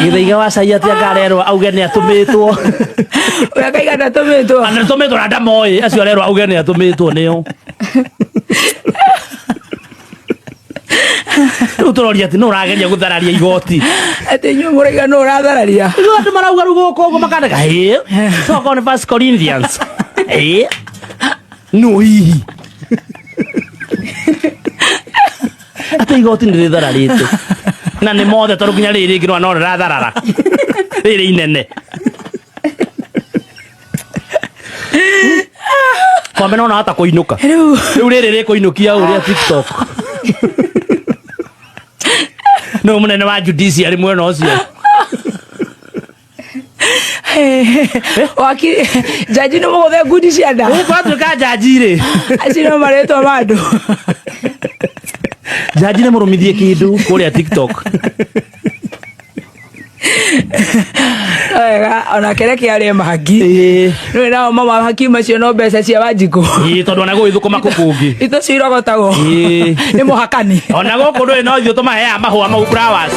Githaiga wa cai atia ngarerwo auge ni atumitwo. Oya kaiga ndatumitwo. Ana tumitwo na ndamoi acio arerwo auge ni atumitwo nio. Uturoria ati no urageria guthararia igoti. Ati nyu muriga no urathararia. Igoti marauga rugo kogo makandika. So on First Corinthians. No hihi. Ati igoti ni rithararite. Na ni mothe toru kinya riri ngirwa no ratharara. Riri inene. Kwambe no hata kuinuka. Riu riri rikuinukia uria TikTok. No munene wa judiciary mwena ucio. Wakiri jaji no mugothe ngudi cianda. Kwa tuka jaji ri. Acino maretwo mandu. Jaji ne murumithie kindu kuria TikTok. Ona kere kiarie mahaki. No na mama haki macio no mbeca cia Wanjiku. Tondu ona guithukuma kukungi. Ito cirogotagwo. Ni muhakani. Ona guku ndui no ithu tumahea mahua mau flowers.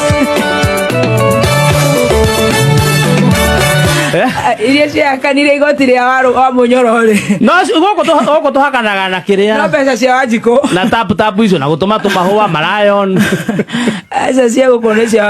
Iria ciakanire igoti ria wa Munyoro ri. No guku tuhakanaga na kiria. No mbeca cia Wanjiku. Na tap icio na gutuma tumahua marayon. Esa cia guku ni cia